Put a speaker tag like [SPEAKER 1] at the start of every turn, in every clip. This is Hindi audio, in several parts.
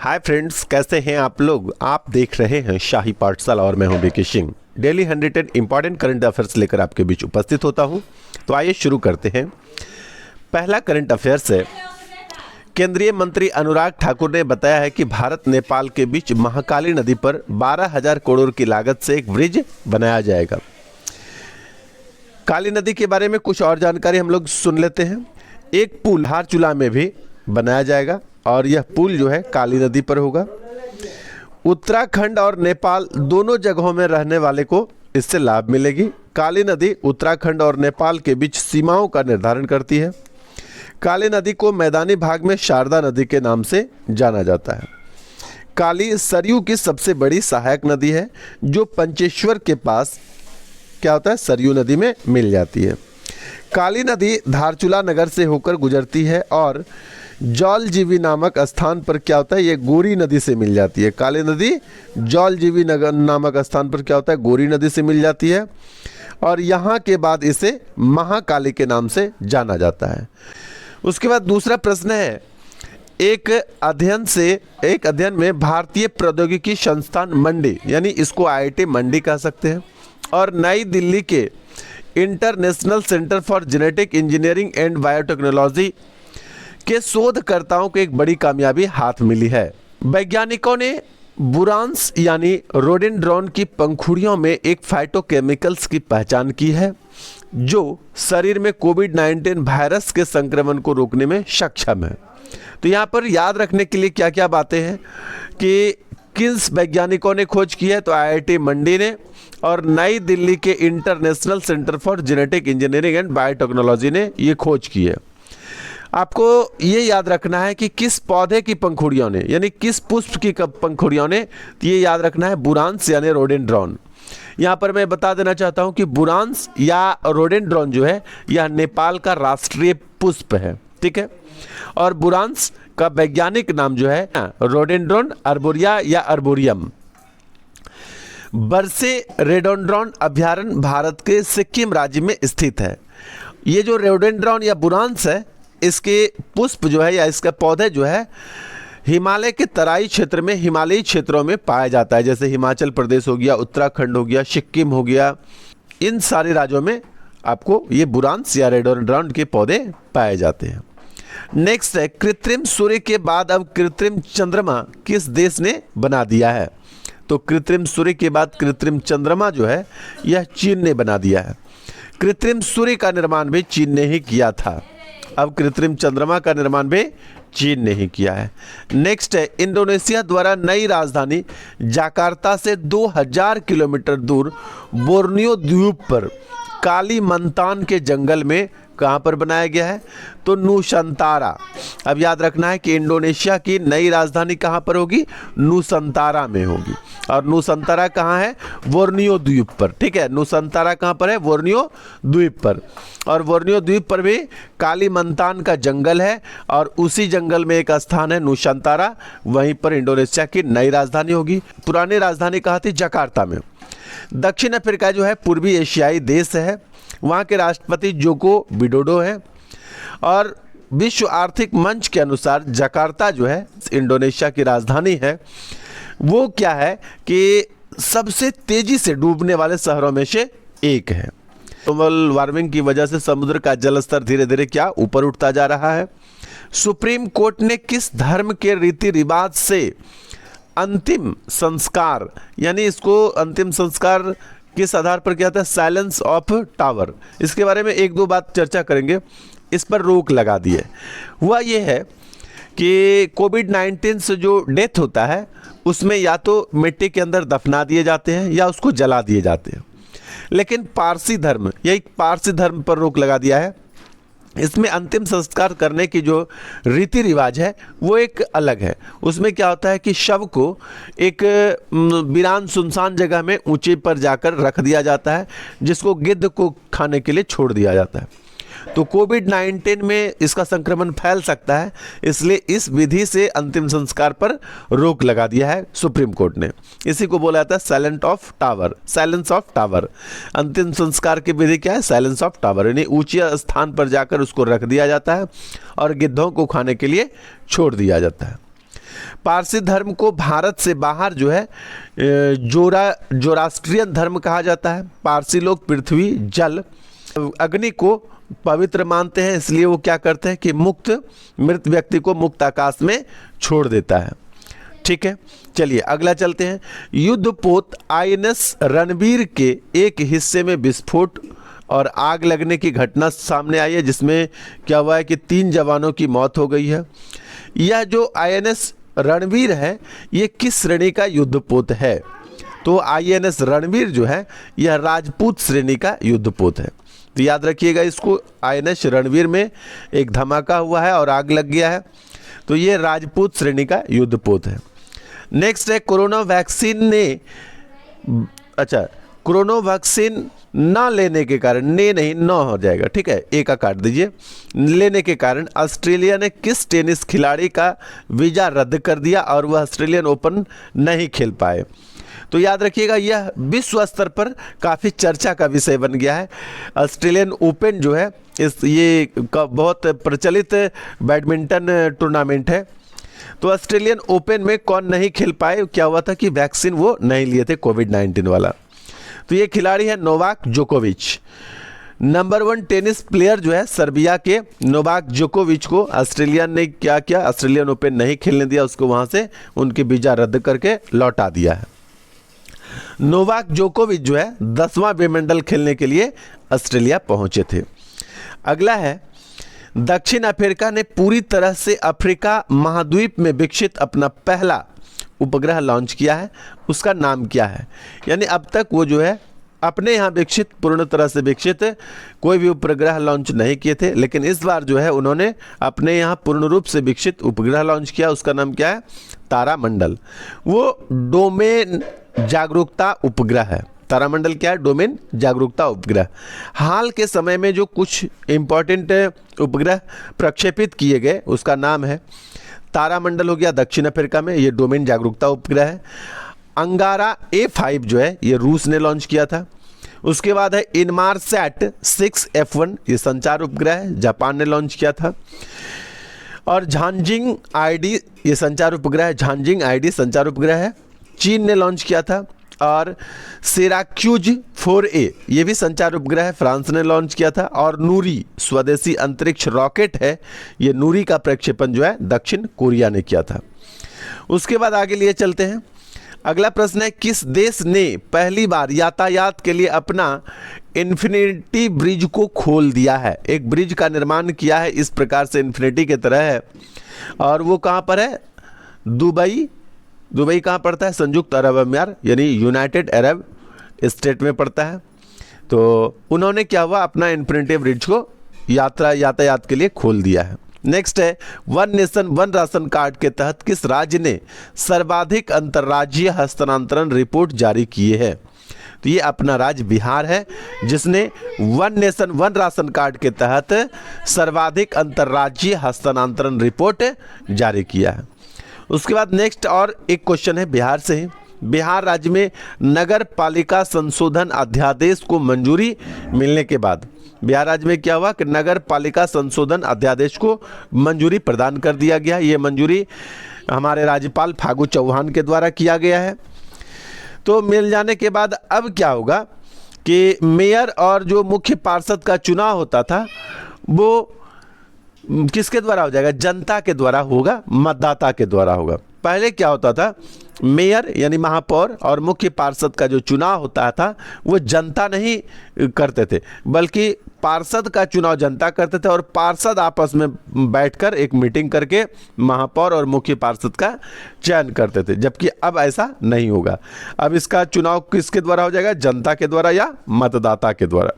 [SPEAKER 1] हाय फ्रेंड्स, कैसे हैं आप लोग। आप देख रहे हैं शाही पाठशाला और मैं हूं Vicky Singh. Daily 110 important current affairs लेकर आपके बीच उपस्थित होता हूं। तो आइए शुरू करते हैं। पहला करंट अफेयर्स है, केंद्रीय मंत्री अनुराग ठाकुर ने बताया है कि भारत नेपाल के बीच महाकाली नदी पर 12,000 करोड़ की लागत से एक ब्रिज बनाया जाएगा। काली नदी के बारे में कुछ और जानकारी हम लोग सुन लेते हैं। एक पुल धारचूला में भी बनाया जाएगा और यह पुल जो है काली नदी पर होगा। उत्तराखंड और नेपाल दोनों जगहों में रहने वाले को इससे लाभ मिलेगी। काली नदी उत्तराखंड और नेपाल के बीच सीमाओं का निर्धारण करती है। काली नदी को मैदानी भाग में शारदा नदी के नाम से जाना जाता है। काली सरयू की सबसे बड़ी सहायक नदी है जो पंचेश्वर के पास क्या होता है, सरयू नदी में मिल जाती है। काली नदी धारचूला नगर से होकर गुजरती है और जौलजीबी नामक स्थान पर क्या होता है, ये गोरी नदी से मिल जाती है। काली नदी जौलजीबी नगर नामक स्थान पर क्या होता है, गोरी नदी से मिल जाती है और यहाँ के बाद इसे महाकाली के नाम से जाना जाता है। उसके बाद दूसरा प्रश्न है, एक अध्ययन में भारतीय प्रौद्योगिकी संस्थान मंडी, यानी इसको IIT मंडी कह सकते हैं, और नई दिल्ली के international centre for genetic engineering and biotechnology के शोधकर्ताओं को एक बड़ी कामयाबी हाथ मिली है। वैज्ञानिकों ने बुरांस यानी रोडेंड्रॉन की पंखुड़ियों में एक फाइटोकेमिकल्स की पहचान की है जो शरीर में कोविड-19 वायरस के संक्रमण को रोकने में सक्षम है। तो यहाँ पर याद रखने के लिए क्या क्या बातें हैं कि किस वैज्ञानिकों ने खोज की है, तो IIT मंडी ने और नई दिल्ली के international centre for genetic engineering and biotechnology ने ये खोज की है। आपको ये याद रखना है कि किस पौधे की पंखुड़ियों ने, यानी किस पुष्प की पंखुड़ियों ने, तो ये याद रखना है बुरांस यानी रोडेंड्रॉन। यहाँ पर मैं बता देना चाहता हूँ कि बुरांस या रोडेंड्रॉन जो है यह नेपाल का राष्ट्रीय पुष्प है, ठीक है। और बुरांस का वैज्ञानिक नाम जो है रोडेंड्रॉन अर्बोरिया या अर्बोरियम। बरसे रेडोडेंड्रॉन अभयारण्य भारत के सिक्किम राज्य में स्थित है। ये जो रोडेंड्रॉन या बुरांस है, इसके पुष्प जो है या इसका पौधे जो है हिमालय के तराई क्षेत्र में, हिमालयी क्षेत्रों में पाया जाता है। जैसे हिमाचल प्रदेश हो गया, उत्तराखंड हो गया, सिक्किम हो गया, इन सारे राज्यों में आपको ये बुरांस या रेडोडेंड्रॉन के पौधे पाए जाते हैं। नेक्स्ट है, कृत्रिम सूर्य के बाद अब कृत्रिम चंद्रमा किस देश ने बना दिया है। तो कृत्रिम सूर्य के बाद कृत्रिम चंद्रमा जो है यह चीन ने बना दिया है। कृत्रिम सूर्य का निर्माण भी चीन ने ही किया था, अब कृत्रिम चंद्रमा का निर्माण भी चीन ने ही किया है। नेक्स्ट है, इंडोनेशिया द्वारा नई राजधानी जकार्ता से 2000 किलोमीटर दूर बोर्नियो द्वीप पर कालीमंतान के जंगल में कहाँ पर बनाया गया है, तो नुसंतारा। अब याद रखना है कि इंडोनेशिया की नई राजधानी कहाँ पर होगी, नुसंतारा में होगी। और नुसंतारा कहाँ है, बोर्नियो द्वीप पर, ठीक है। नुसंतारा कहाँ पर है, बोर्नियो द्वीप पर। और बोर्नियो द्वीप पर भी कालीमंतान का जंगल है और उसी जंगल में एक स्थान है नुसंतारा, वहीं पर इंडोनेशिया की नई राजधानी होगी। पुरानी राजधानी कहाँ थी, जकार्ता में। दक्षिण अफ्रीका जो है पूर्वी एशियाई देश है, वहाँ के राष्ट्रपति जोको विडोडो हैं। और विश्व आर्थिक मंच के अनुसार जकार्ता जो है इंडोनेशिया की राजधानी है, वो क्या है कि सबसे तेजी से डूबने वाले शहरों में से एक है। ग्लोबल वार्मिंग की वजह से समुद्र का जल स्तर धीरे धीरे क्या ऊपर उठता जा रहा है। सुप्रीम कोर्ट ने किस धर्म के रीति रिवाज से अंतिम संस्कार, यानी इसको अंतिम संस्कार किस आधार पर किया था, साइलेंस ऑफ टावर, इसके बारे में एक दो बात चर्चा करेंगे, इस पर रोक लगा दी है। हुआ ये है कि कोविड-19 से जो डेथ होता है उसमें या तो मिट्टी के अंदर दफना दिए जाते हैं या उसको जला दिए जाते हैं, लेकिन पारसी धर्म, यही पारसी धर्म पर रोक लगा दिया है। इसमें अंतिम संस्कार करने की जो रीति रिवाज है वो एक अलग है। उसमें क्या होता है कि शव को एक वीरान सुनसान जगह में ऊंचे पर जाकर रख दिया जाता है, जिसको गिद्ध को खाने के लिए छोड़ दिया जाता है। तो कोविड-19 में इसका संक्रमण फैल सकता है, इसलिए इस विधि से अंतिम संस्कार पर रोक लगा दिया है सुप्रीम कोर्ट ने। इसी को बोला जाता है साइलेंस ऑफ टावर। अंतिम संस्कार की विधि क्या है, साइलेंस ऑफ टावर, यानी ऊंचे स्थान पर जाकर उसको रख दिया जाता है और गिद्धों को खाने के लिए छोड़ दिया जाता है। पारसी धर्म को भारत से बाहर जो है जोरास्ट्रियन धर्म कहा जाता है। पारसी लोग पृथ्वी, जल, अग्नि को पवित्र मानते हैं, इसलिए वो क्या करते हैं कि मृत व्यक्ति को मुक्त आकाश में छोड़ देता है। ठीक है, चलिए अगला चलते हैं। युद्धपोत INS रणवीर के एक हिस्से में विस्फोट और आग लगने की घटना सामने आई है, जिसमें क्या हुआ है कि 3 जवानों की मौत हो गई है। यह जो INS रणवीर है ये किस श्रेणी का युद्धपोत है? तो INS रणवीर जो है यह राजपूत श्रेणी का युद्धपोत है। तो याद रखिएगा इसको, INS रणवीर में एक धमाका हुआ है और आग लग गया है, तो ये राजपूत श्रेणी का युद्धपोत है। नेक्स्ट है कोरोना वैक्सीन ना लेने के कारण, न हो जाएगा, ठीक है, ए का काट दीजिए, लेने के कारण ऑस्ट्रेलिया ने किस टेनिस खिलाड़ी का वीजा रद्द कर दिया और वह ऑस्ट्रेलियन ओपन नहीं खेल पाए? तो याद रखिएगा यह विश्व स्तर पर काफ़ी चर्चा का विषय बन गया है। ऑस्ट्रेलियन ओपन जो है ये बहुत प्रचलित बैडमिंटन टूर्नामेंट है। तो ऑस्ट्रेलियन ओपन में कौन नहीं खेल पाए? क्या हुआ था कि वैक्सीन वो नहीं लिए थे, कोविड-19 वाला। तो ये खिलाड़ी है नोवाक जोकोविच। नंबर 1 टेनिस प्लेयर जो है सर्बिया के नोवाक जोकोविच को ऑस्ट्रेलिया ने क्या किया, ऑस्ट्रेलियन ओपन नहीं खेलने दिया, उसको वहां से उनके वीजा रद्द करके लौटा दिया है। नोवाक जोकोविच जो है 10वां विंबलडन खेलने के लिए ऑस्ट्रेलिया पहुंचे थे। अगला है दक्षिण अफ्रीका ने पूरी तरह से अफ्रीका महाद्वीप में विकसित अपना पहला उपग्रह लॉन्च किया है, उसका नाम क्या है? यानी अब तक वो जो है अपने यहाँ विकसित, पूर्ण तरह से विकसित कोई भी उपग्रह लॉन्च नहीं किए थे, लेकिन इस बार जो है उन्होंने अपने यहाँ पूर्ण रूप से विकसित उपग्रह लॉन्च किया। उसका नाम क्या है? तारामंडल। वो डोमेन जागरूकता उपग्रह है। तारामंडल क्या है? डोमेन जागरूकता उपग्रह। हाल के समय में जो कुछ इंपॉर्टेंट उपग्रह प्रक्षेपित किए गए उसका नाम है तारामंडल, हो गया दक्षिण अफ्रीका में, ये डोमेन जागरूकता उपग्रह है। अंगारा A5 जो है ये रूस ने लॉन्च किया था। उसके बाद है इनमारसैट 6F1, ये संचार उपग्रह है, जापान ने लॉन्च किया था। और झांजिंग ID ये संचार उपग्रह है, झांजिंग ID संचार उपग्रह है, चीन ने लॉन्च किया था। और सिराक्यूज 4A ये भी संचार उपग्रह है, फ्रांस ने लॉन्च किया था। और नूरी स्वदेशी अंतरिक्ष रॉकेट है, ये नूरी का प्रक्षेपण जो है दक्षिण कोरिया ने किया था। उसके बाद आगे लिए चलते हैं। अगला प्रश्न है किस देश ने पहली बार यातायात के लिए अपना इन्फिनिटी ब्रिज को खोल दिया है? एक ब्रिज का निर्माण किया है इस प्रकार से इन्फिनिटी की तरह है, और वो कहाँ पर है? दुबई कहाँ पड़ता है? संयुक्त अरब अमीरात यानी यूनाइटेड अरब स्टेट में पड़ता है। तो उन्होंने क्या हुआ, अपना इन्फिनिटी ब्रिज को यातायात के लिए खोल दिया है। नेक्स्ट है one nation one ration card के तहत किस राज्य ने सर्वाधिक अंतर्राज्यीय हस्तांतरण रिपोर्ट जारी की है? तो ये अपना राज्य बिहार है, जिसने one nation one ration card के तहत सर्वाधिक अंतर्राज्यीय हस्तांतरण रिपोर्ट जारी किया है। उसके बाद नेक्स्ट और एक क्वेश्चन है बिहार से ही। बिहार राज्य में नगर पालिका संशोधन अध्यादेश को मंजूरी मिलने के बाद बिहार राज्य में क्या हुआ कि नगर पालिका संशोधन अध्यादेश को मंजूरी प्रदान कर दिया गया। ये मंजूरी हमारे राज्यपाल फागू चौहान के द्वारा किया गया है। तो मिल जाने के बाद अब क्या होगा कि मेयर और जो मुख्य पार्षद का चुनाव होता था वो किसके द्वारा हो जाएगा? जनता के द्वारा होगा, मतदाता के द्वारा होगा। पहले क्या होता था, मेयर यानी महापौर और मुख्य पार्षद का जो चुनाव होता था वो जनता नहीं करते थे, बल्कि पार्षद का चुनाव जनता करते थे और पार्षद आपस में बैठकर एक मीटिंग करके महापौर और मुख्य पार्षद का चयन करते थे। जबकि अब ऐसा नहीं होगा, अब इसका चुनाव किसके द्वारा हो जाएगा? जनता के द्वारा या मतदाता के द्वारा।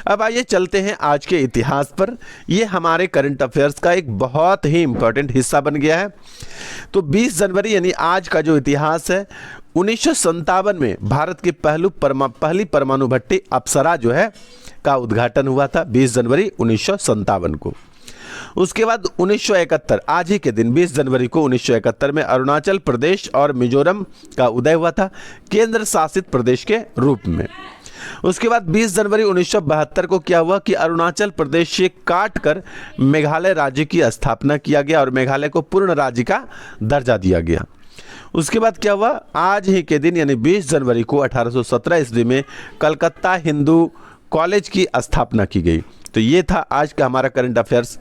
[SPEAKER 1] अब आइए चलते हैं आज के इतिहास पर। ये हमारे करंट अफेयर्स का एक बहुत ही इंपॉर्टेंट हिस्सा बन गया है। तो 20 जनवरी यानी आज का जो इतिहास है, 1957 में भारत की पहली परमाणु भट्टी अप्सरा जो है का उद्घाटन हुआ था 20 जनवरी 1957 को। उसके बाद 1971 आज ही के दिन 20 जनवरी को 1971 में अरुणाचल प्रदेश और मिजोरम का उदय हुआ था केंद्र शासित प्रदेश के रूप में। उसके बाद 20 जनवरी 1972 को क्या हुआ कि अरुणाचल प्रदेश से काट कर मेघालय राज्य की स्थापना किया गया और मेघालय को पूर्ण राज्य का दर्जा दिया गया। उसके बाद क्या हुआ, आज ही के दिन यानी 20 जनवरी को 1817 ईस्वी में कलकत्ता हिंदू कॉलेज की स्थापना की गई। तो ये था आज का हमारा करंट अफेयर्स।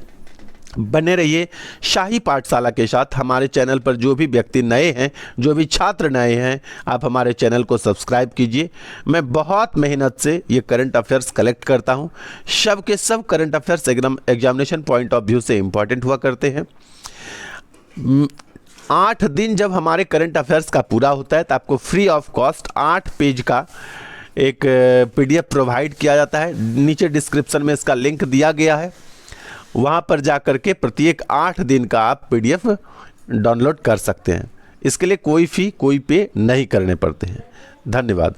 [SPEAKER 1] बने रहिए शाही पाठशाला के साथ। हमारे चैनल पर जो भी व्यक्ति नए हैं, जो भी छात्र नए हैं, आप हमारे चैनल को सब्सक्राइब कीजिए। मैं बहुत मेहनत से ये करंट अफेयर्स कलेक्ट करता हूँ। सब के सब करंट अफेयर्स एकदम एग्जामिनेशन पॉइंट ऑफ व्यू से इम्पॉर्टेंट हुआ करते हैं। 8 दिन जब हमारे करंट अफेयर्स का पूरा होता है तो आपको फ्री ऑफ कॉस्ट 8 पेज का एक PDF प्रोवाइड किया जाता है। नीचे डिस्क्रिप्शन में इसका लिंक दिया गया है, वहाँ पर जा कर के प्रत्येक 8 दिन का आप PDF डाउनलोड कर सकते हैं। इसके लिए कोई फ़ी कोई पे नहीं करने पड़ते हैं। धन्यवाद।